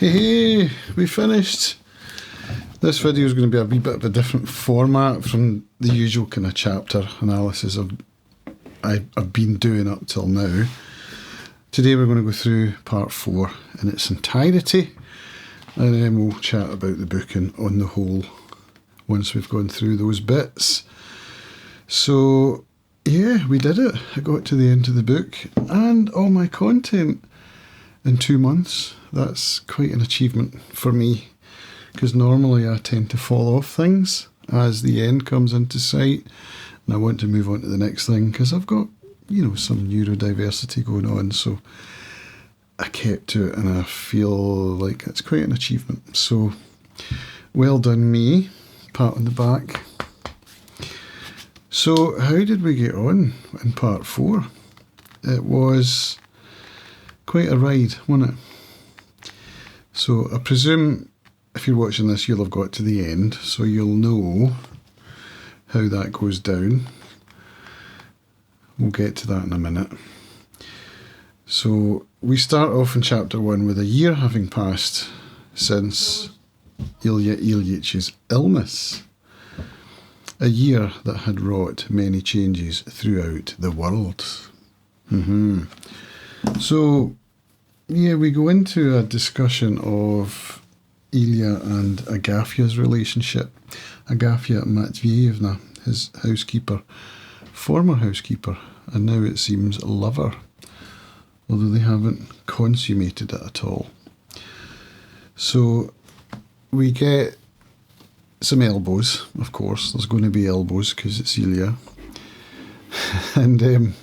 Hey, we finished. This video is going to be a wee bit of a different format from the usual kind of chapter analysis I've been doing up till now. Today we're going to go through part 4 in its entirety, and then we'll chat about the book and on the whole once we've gone through those bits. So yeah, we did it. I got to the end of the book and all my content in 2 months. That's quite an achievement for me, because normally I tend to fall off things as the end comes into sight and I want to move on to the next thing because I've got, some neurodiversity going on. So I kept to it and I feel like it's quite an achievement. So well done me, pat on the back. So how did we get on in part 4? It was quite a ride, wasn't it? So I presume if you're watching this, you'll have got to the end, so you'll know how that goes down. We'll get to that in a minute. So we start off in chapter 1 with a year having passed since Ilya Ilyich's illness. A year that had wrought many changes throughout the world. So, yeah, we go into a discussion of Ilya and Agafya's relationship. Agafya Matveevna, his housekeeper, former housekeeper, and now it seems lover, although they haven't consummated it at all. So we get some elbows, of course. There's going to be elbows because it's Ilya. And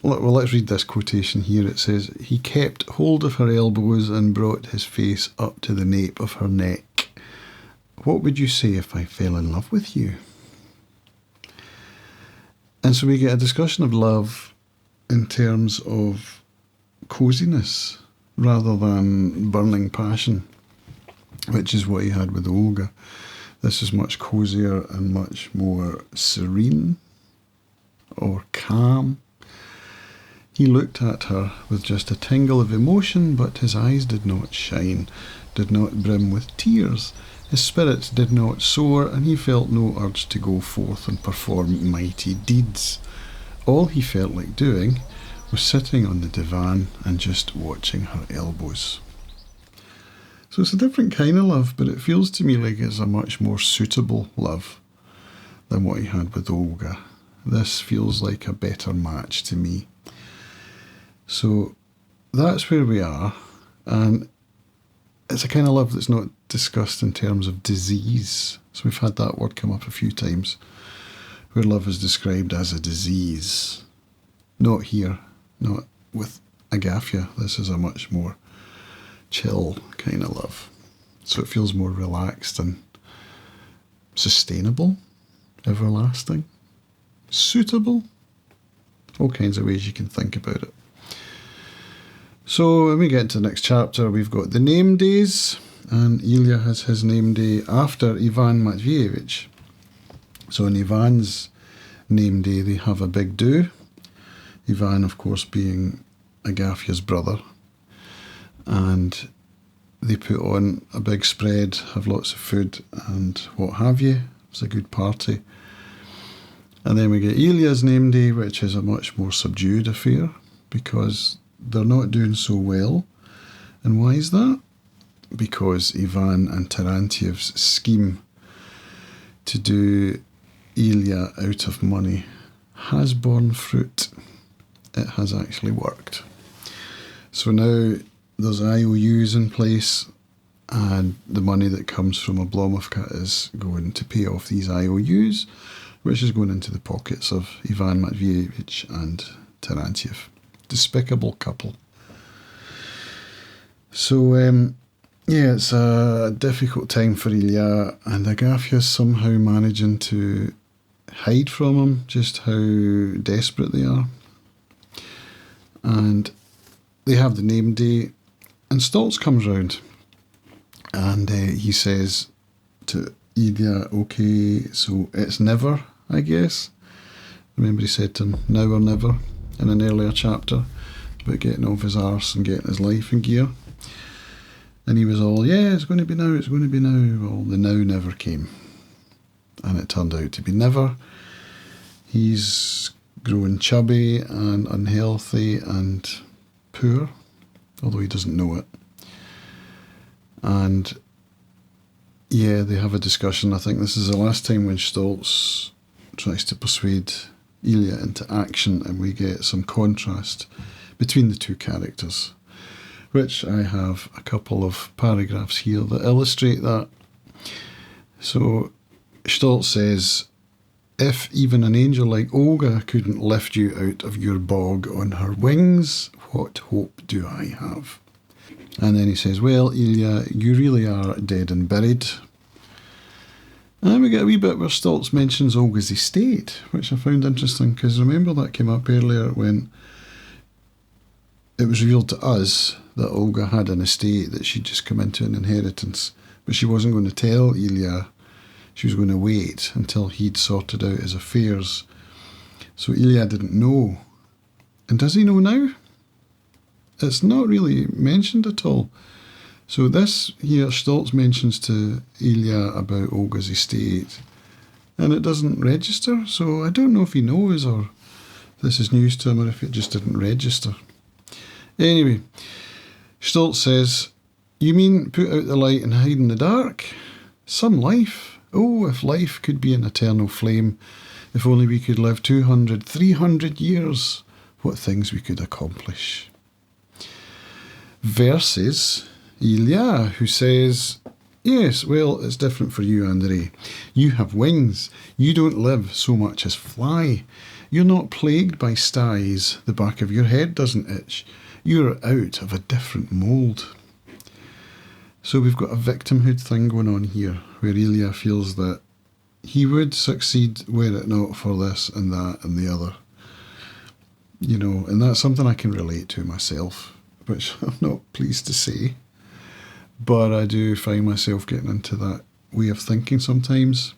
let's read this quotation here. It says, "He kept hold of her elbows and brought his face up to the nape of her neck. What would you say if I fell in love with you?" And so we get a discussion of love in terms of coziness rather than burning passion, which is what he had with Olga. This is much cozier and much more serene or calm. He looked at her with just a tingle of emotion, but his eyes did not shine, did not brim with tears. His spirits did not soar, and he felt no urge to go forth and perform mighty deeds. All he felt like doing was sitting on the divan and just watching her elbows. So it's a different kind of love, but it feels to me like it's a much more suitable love than what he had with Olga. This feels like a better match to me. So that's where we are, and it's a kind of love that's not discussed in terms of disease. So we've had that word come up a few times, where love is described as a disease. Not here, not with Agafya. This is a much more chill kind of love. So it feels more relaxed and sustainable, everlasting, suitable, all kinds of ways you can think about it. So when we get into the next chapter, we've got the name days, and Ilya has his name day after Ivan Matveevich. So on Ivan's name day, they have a big do. Ivan, of course, being Agafya's brother. And they put on a big spread, have lots of food and what have you. It's a good party. And then we get Ilya's name day, which is a much more subdued affair because they're not doing so well. And why is that? Because Ivan and Tarantiev's scheme to do Ilya out of money has borne fruit. It has actually worked. So now there's IOUs in place, and the money that comes from Oblomov is going to pay off these IOUs, which is going into the pockets of Ivan Matveevich and Tarantiev. Despicable couple. So, it's a difficult time for Ilya, and Agafya's somehow managing to hide from him just how desperate they are. And they have the name day, and Stoltz comes round, and he says to Ilya, okay, so it's never, I guess. Remember he said to him, now or never, in an earlier chapter, about getting off his arse and getting his life in gear. And he was all, yeah, it's going to be now, it's going to be now. Well, the now never came. And it turned out to be never. He's growing chubby and unhealthy and poor, although he doesn't know it. And yeah, they have a discussion. I think this is the last time when Stoltz tries to persuade Ilya into action, and we get some contrast between the two characters, which I have a couple of paragraphs here that illustrate that. So Stoltz says, if even an angel like Olga couldn't lift you out of your bog on her wings, what hope do I have? And then he says, well, Ilya, you really are dead and buried. And then we get a wee bit where Stoltz mentions Olga's estate, which I found interesting, because remember that came up earlier when it was revealed to us that Olga had an estate that she'd just come into an inheritance, but she wasn't going to tell Ilya. She was going to wait until he'd sorted out his affairs. So Ilya didn't know. And does he know now? It's not really mentioned at all. So this here, Stoltz mentions to Ilya about Olga's estate, and it doesn't register. So I don't know if he knows or this is news to him or if it just didn't register. Anyway, Stoltz says, you mean put out the light and hide in the dark? Some life. Oh, if life could be an eternal flame, if only we could live 200, 300 years, what things we could accomplish. Versus Ilya, who says, yes, well, it's different for you, Andrei. You have wings. You don't live so much as fly. You're not plagued by styes. The back of your head doesn't itch. You're out of a different mould. So we've got a victimhood thing going on here, where Ilya feels that he would succeed were it not for this and that and the other. You know, and that's something I can relate to myself, which I'm not pleased to say. But I do find myself getting into that way of thinking sometimes.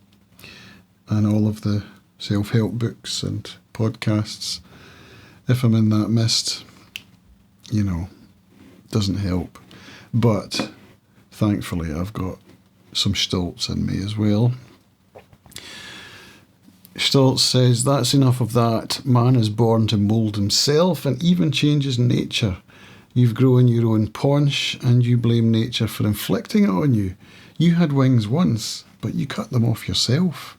And all of the self-help books and podcasts, if I'm in that mist, you know, doesn't help. But thankfully, I've got some Stoltz in me as well. Stoltz says, that's enough of that. Man is born to mould himself and even changes nature. You've grown your own paunch and you blame nature for inflicting it on you. You had wings once, but you cut them off yourself.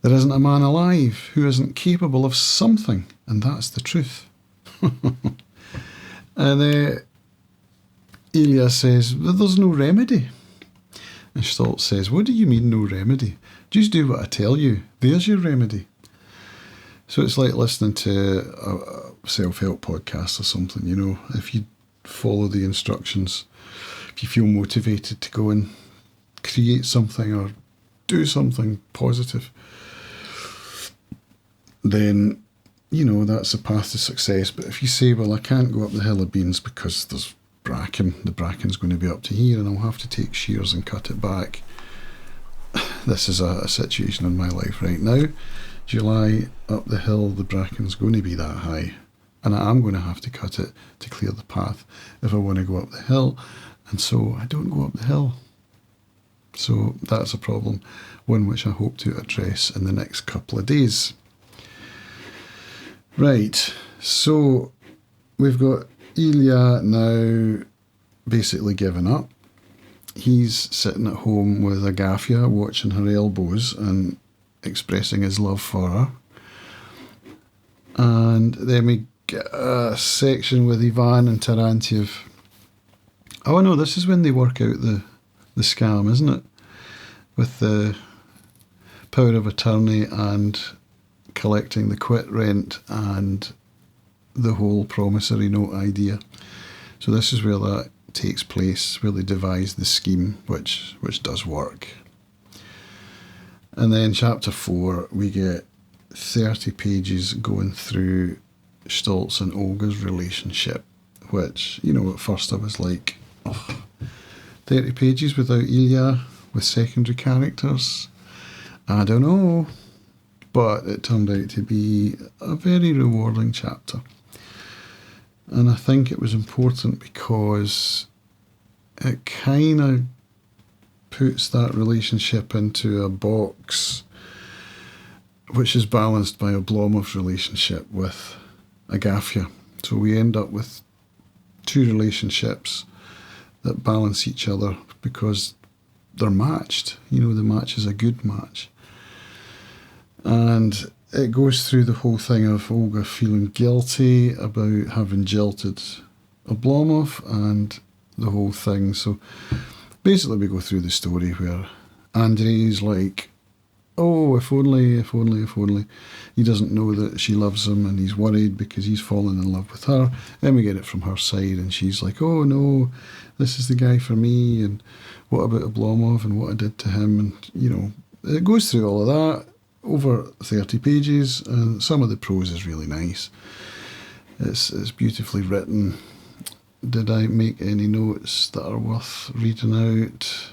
There isn't a man alive who isn't capable of something, and that's the truth. And Ilya says, well, there's no remedy. And Stoltz says, what do you mean no remedy? Just do what I tell you. There's your remedy. So it's like listening to a self-help podcast or something, you know. If you follow the instructions, if you feel motivated to go and create something or do something positive, then, you know, that's the path to success. But if you say, well, I can't go up the hill of beans because there's bracken, the bracken's going to be up to here and I'll have to take shears and cut it back. This is a situation in my life right now. July, up the hill, the bracken's going to be that high, and I am going to have to cut it to clear the path if I want to go up the hill, and so I don't go up the hill. So that's a problem, one which I hope to address in the next couple of days. Right, so we've got Ilya now basically given up. He's sitting at home with Agafia, watching her elbows and expressing his love for her. And then we get a section with Ivan and Tarantiev. Oh no, this is when they work out the scam, isn't it? With the power of attorney and collecting the quit rent and the whole promissory note idea. So this is where that takes place, where they devise the scheme, which does work. And then chapter 4, we get 30 pages going through Stoltz and Olga's relationship, which, you know, at first I was like, oh, 30 pages without Ilya, with secondary characters? I don't know. But it turned out to be a very rewarding chapter. And I think it was important because it kind of puts that relationship into a box which is balanced by Oblomov's relationship with Agafya. So we end up with two relationships that balance each other because they're matched. The match is a good match. And it goes through the whole thing of Olga feeling guilty about having jilted Oblomov and the whole thing. So basically we go through the story where Andrei's like, oh, if only. He doesn't know that she loves him and he's worried because he's fallen in love with her. Then we get it from her side and she's like, oh no, this is the guy for me, and what about Oblomov and what I did to him? And, it goes through all of that over 30 pages, and some of the prose is really nice. It's beautifully written. Did I make any notes that are worth reading out?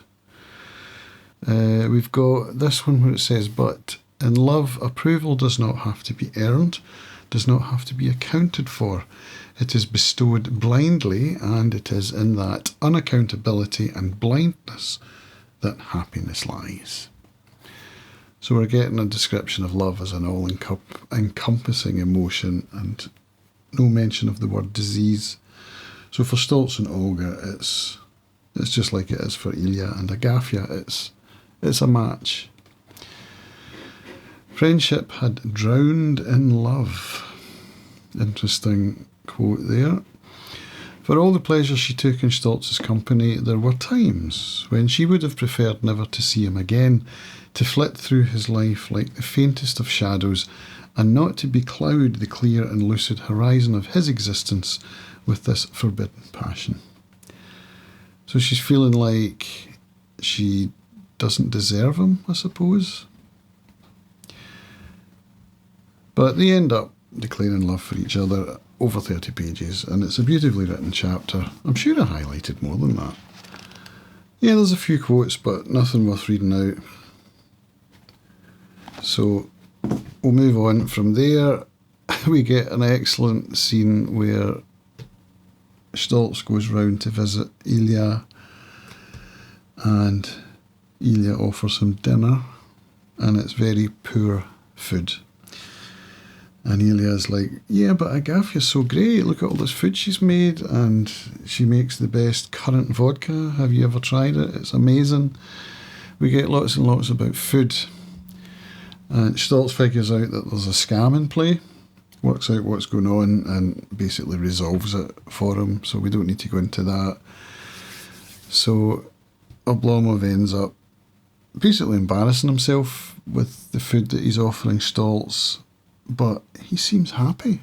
We've got this one where it says, but in love, approval does not have to be earned, does not have to be accounted for. It is bestowed blindly, and it is in that unaccountability and blindness that happiness lies. So we're getting a description of love as an all-encompassing emotion, and no mention of the word disease. So for Stoltz and Olga, it's just like it is for Ilya and Agafya. It's a match. Friendship had drowned in love. Interesting quote there. For all the pleasure she took in Stoltz's company, there were times when she would have preferred never to see him again, to flit through his life like the faintest of shadows, and not to becloud the clear and lucid horizon of his existence with this forbidden passion. So she's feeling like she doesn't deserve him, I suppose. But they end up declaring love for each other over 30 pages, and it's a beautifully written chapter. I'm sure I highlighted more than that. Yeah, there's a few quotes, but nothing worth reading out. So we'll move on from there. We get an excellent scene where Stoltz goes round to visit Ilya, and Ilya offers him dinner, and it's very poor food. And Ilya's like, yeah, but Agafya's so great. Look at all this food she's made, and she makes the best currant vodka. Have you ever tried it? It's amazing. We get lots and lots about food. And Stoltz figures out that there's a scam in play, works out what's going on, and basically resolves it for him. So we don't need to go into that. So Oblomov ends up basically embarrassing himself with the food that he's offering Stoltz, but he seems happy.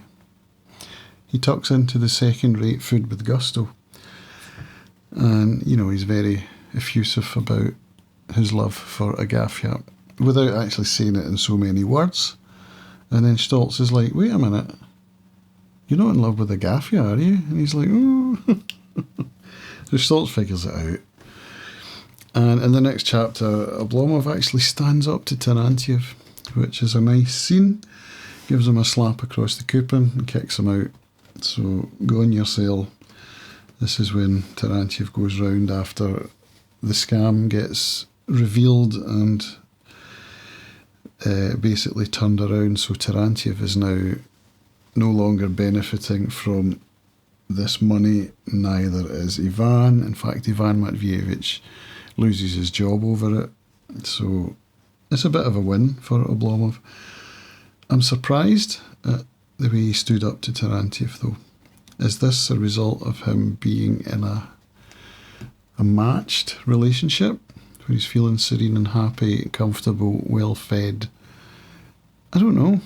He tucks into the second-rate food with gusto. And, he's very effusive about his love for Agafya, without actually saying it in so many words. And then Stoltz is like, wait a minute, you're not in love with Agafya, are you? And he's like, oh. So Stoltz figures it out. And in the next chapter, Oblomov actually stands up to Terentiev, which is a nice scene. Gives him a slap across the coupon and kicks him out. So go in your cell. This is when Terentiev goes round after the scam gets revealed and basically turned around. So Terentiev is now no longer benefiting from this money. Neither is Ivan. In fact, Ivan Matveevich loses his job over it. So it's a bit of a win for Oblomov. I'm surprised at the way he stood up to Terentiev, though. Is this a result of him being in a matched relationship where he's feeling serene and happy, comfortable, well fed? I don't know.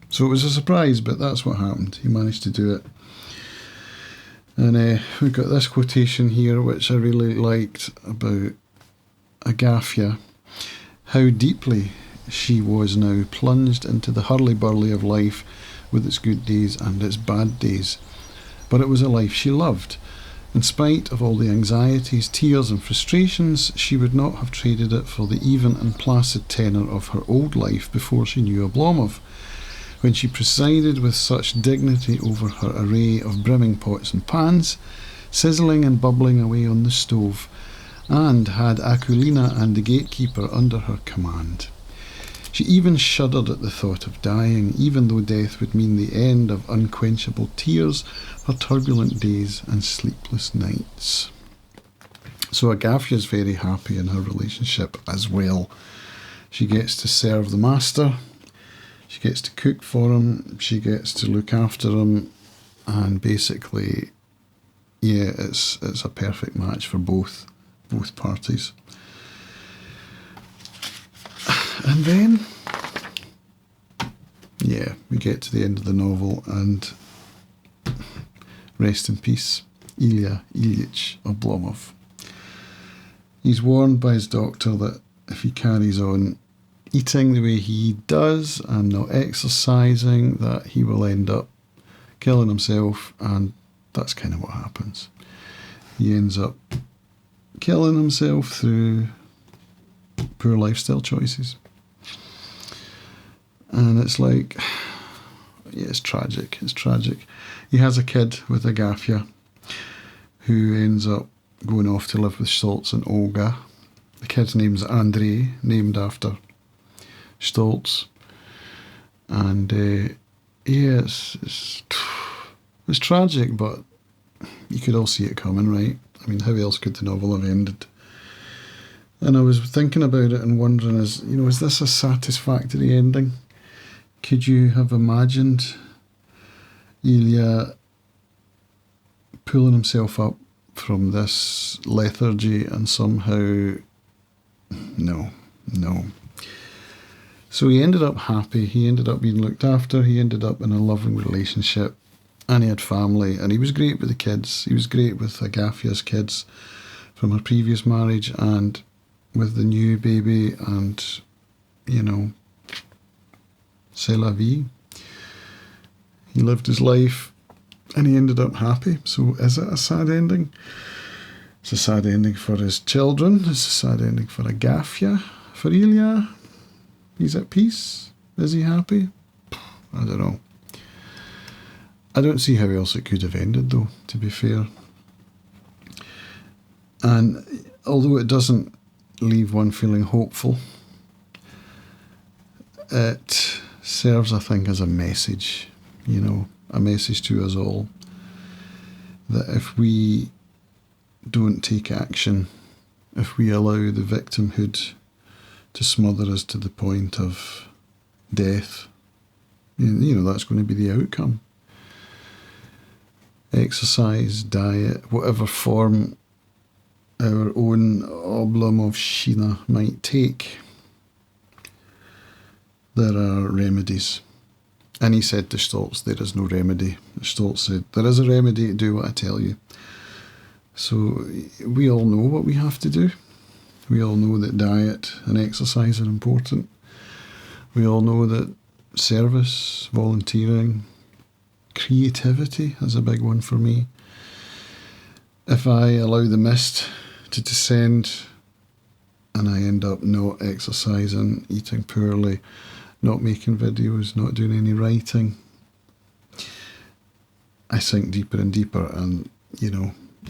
So it was a surprise, but that's what happened. He managed to do it. And we've got this quotation here, which I really liked, about Agafya. How deeply she was now plunged into the hurly-burly of life with its good days and its bad days. But it was a life she loved. In spite of all the anxieties, tears and frustrations, she would not have traded it for the even and placid tenor of her old life before she knew Oblomov, when she presided with such dignity over her array of brimming pots and pans, sizzling and bubbling away on the stove, and had Akulina and the gatekeeper under her command. She even shuddered at the thought of dying, even though death would mean the end of unquenchable tears, her turbulent days and sleepless nights. So Agafya's very happy in her relationship as well. She gets to serve the master, she gets to cook for him, she gets to look after him, and basically, yeah, it's a perfect match for both parties. And then, yeah, we get to the end of the novel, and rest in peace, Ilya Ilyich Oblomov. He's warned by his doctor that if he carries on eating the way he does and not exercising, that he will end up killing himself, and that's kind of what happens. He ends up killing himself through poor lifestyle choices. And it's like, yeah, it's tragic. He has a kid with Agafya who ends up going off to live with Stoltz and Olga. The kid's name's Andrei, named after Stoltz. And yeah, it's tragic, but you could all see it coming, right? I mean, how else could the novel have ended? And I was thinking about it and wondering, is this a satisfactory ending? Could you have imagined Ilya pulling himself up from this lethargy and somehow... No. So he ended up happy, he ended up being looked after, he ended up in a loving relationship, and he had family, and he was great with the kids. He was great with Agafya's kids from her previous marriage and with the new baby, and, c'est la vie. He lived his life and he ended up happy. So is it a sad ending? It's a sad ending for his children. It's a sad ending for Agafya. For Ilya, he's at peace. Is he happy? I don't know. I don't see how else it could have ended, though, to be fair. And although it doesn't leave one feeling hopeful, it serves, I think, as a message, a message to us all, that if we don't take action, if we allow the victimhood to smother us to the point of death, that's going to be the outcome. Exercise, diet, whatever form our own Oblomovshchina might take, there are remedies. And he said to Stoltz, there is no remedy. Stoltz said, there is a remedy, do what I tell you. So we all know what we have to do. We all know that diet and exercise are important. We all know that service, volunteering, creativity is a big one for me. If I allow the mist to descend and I end up not exercising, eating poorly, not making videos, not doing any writing, I sink deeper and deeper, and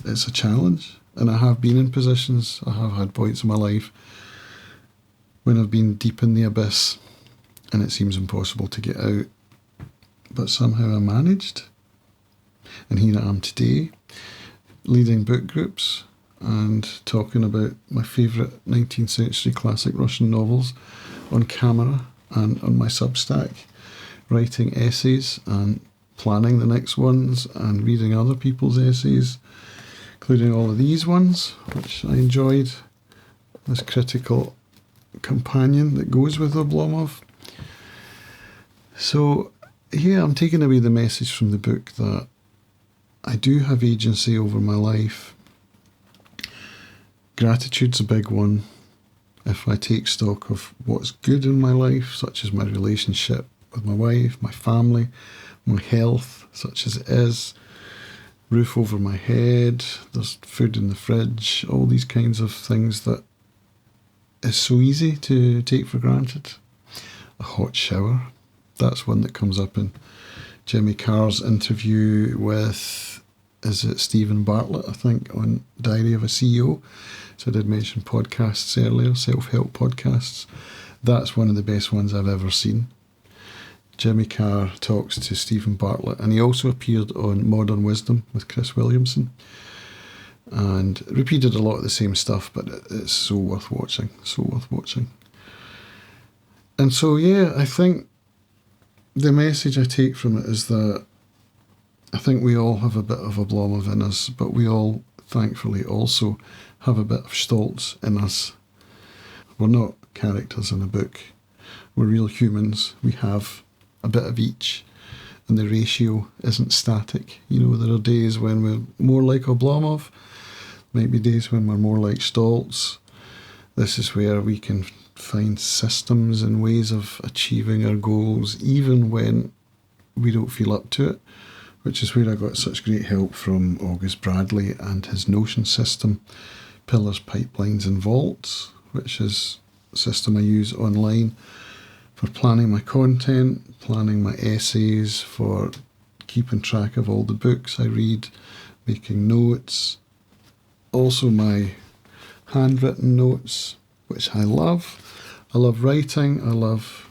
it's a challenge. And I have been in positions, I have had points in my life when I've been deep in the abyss and it seems impossible to get out, but somehow I managed, and here I am today leading book groups and talking about my favourite 19th century classic Russian novels on camera and on my Substack, writing essays and planning the next ones and reading other people's essays, including all of these ones, which I enjoyed, this critical companion that goes with Oblomov. So here I'm taking away the message from the book that I do have agency over my life. Gratitude's a big one. If I take stock of what's good in my life, such as my relationship with my wife, my family, my health, such as it is, roof over my head, there's food in the fridge, all these kinds of things that is so easy to take for granted. A hot shower, that's one that comes up in Jimmy Carr's interview with is it Stephen Bartlett, I think, on Diary of a CEO. So I did mention podcasts earlier, self-help podcasts. That's one of the best ones I've ever seen. Jimmy Carr talks to Stephen Bartlett, and he also appeared on Modern Wisdom with Chris Williamson and repeated a lot of the same stuff, but it's so worth watching, so worth watching. And so, yeah, I think the message I take from it is that I think we all have a bit of Oblomov in us, but we all, thankfully, also have a bit of Stoltz in us. We're not characters in a book. We're real humans. We have a bit of each, and the ratio isn't static. You know, there are days when we're more like Oblomov, might be days when we're more like Stoltz. This is where we can find systems and ways of achieving our goals, even when we don't feel up to it, which is where I got such great help from August Bradley and his Notion system, Pillars, Pipelines and Vaults, which is a system I use online for planning my content, planning my essays, for keeping track of all the books I read, making notes, also my handwritten notes, which I love. I love writing, I love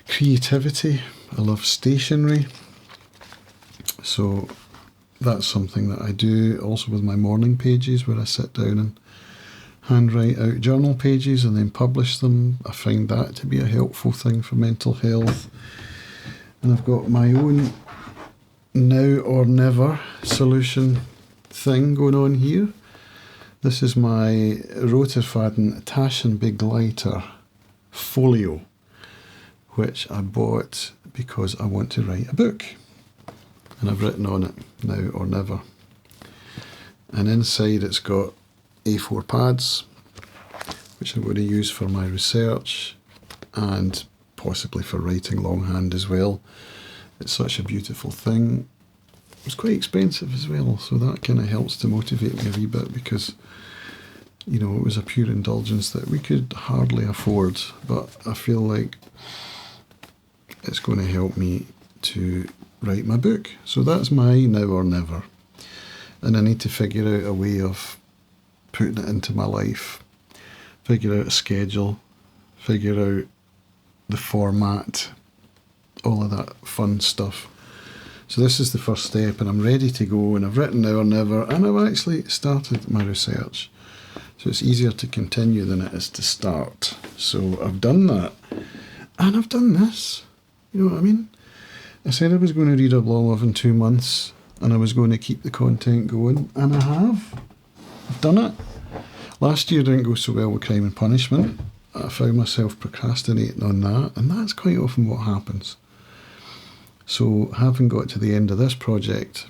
creativity, I love stationery. So that's something that I do also with my morning pages, where I sit down and handwrite out journal pages and then publish them. I find that to be a helpful thing for mental health. And I've got my own now or never solution thing going on here. This is my Roterfaden Taschenbegleiter folio, which I bought because I want to write a book. And I've written on it, now or never. And inside it's got A4 pads, which I'm going to use for my research and possibly for writing longhand as well. It's such a beautiful thing. It's quite expensive as well, so that kind of helps to motivate me a wee bit, because, you know, it was a pure indulgence that we could hardly afford, but I feel like it's going to help me to write my book. So that's my now or never. And I need to figure out a way of putting it into my life, figure out a schedule, figure out the format, all of that fun stuff. So this is the first step, and I'm ready to go, and I've written now or never, and I've actually started my research. So it's easier to continue than it is to start. So I've done that, and I've done this. You know what I mean? I said I was going to read Oblomov in 2 months, and I was going to keep the content going, and I have. I've done it. Last year didn't go so well with Crime and Punishment. I found myself procrastinating on that, and that's quite often what happens. So having got to the end of this project,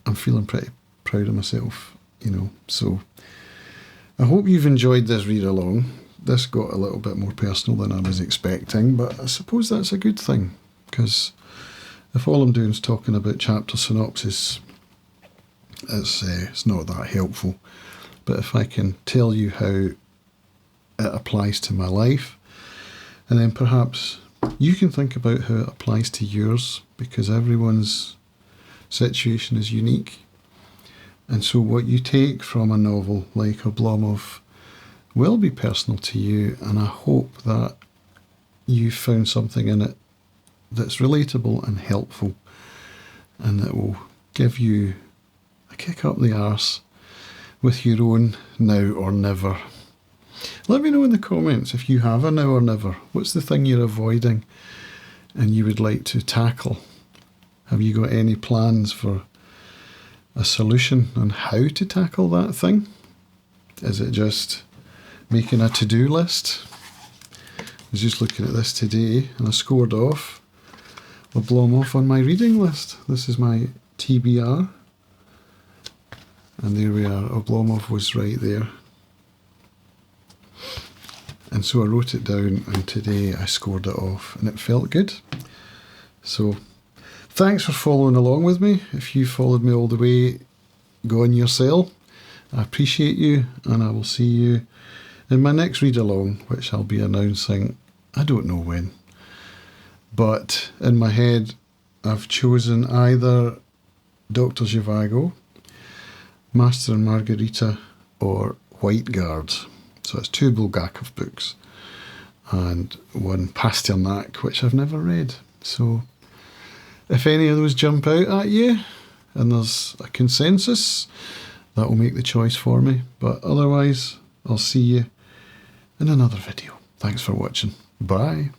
I'm feeling pretty proud of myself, you know. So I hope you've enjoyed this read along. This got a little bit more personal than I was expecting, but I suppose that's a good thing, because if all I'm doing is talking about chapter synopsis, it's not that helpful. But if I can tell you how it applies to my life, and then perhaps you can think about how it applies to yours, because everyone's situation is unique. And so what you take from a novel like Oblomov will be personal to you, and I hope that you found something in it that's relatable and helpful, and that will give you a kick up the arse with your own now or never. Let me know in the comments if you have a now or never. What's the thing you're avoiding and you would like to tackle? Have you got any plans for a solution on how to tackle that thing? Is it just making a to-do list? I was just looking at this today, and I scored off Oblomov on my reading list. This is my TBR. And there we are. Oblomov was right there. And so I wrote it down, and today I scored it off, and it felt good. So thanks for following along with me. If you followed me all the way, go on your cell. I appreciate you, and I will see you in my next read along, which I'll be announcing, I don't know when. But in my head, I've chosen either Dr. Zhivago, Master and Margarita, or White Guard. So it's 2 Bulgakov books and 1 Pasternak, which I've never read. So if any of those jump out at you and there's a consensus, that will make the choice for me. But otherwise, I'll see you in another video. Thanks for watching. Bye.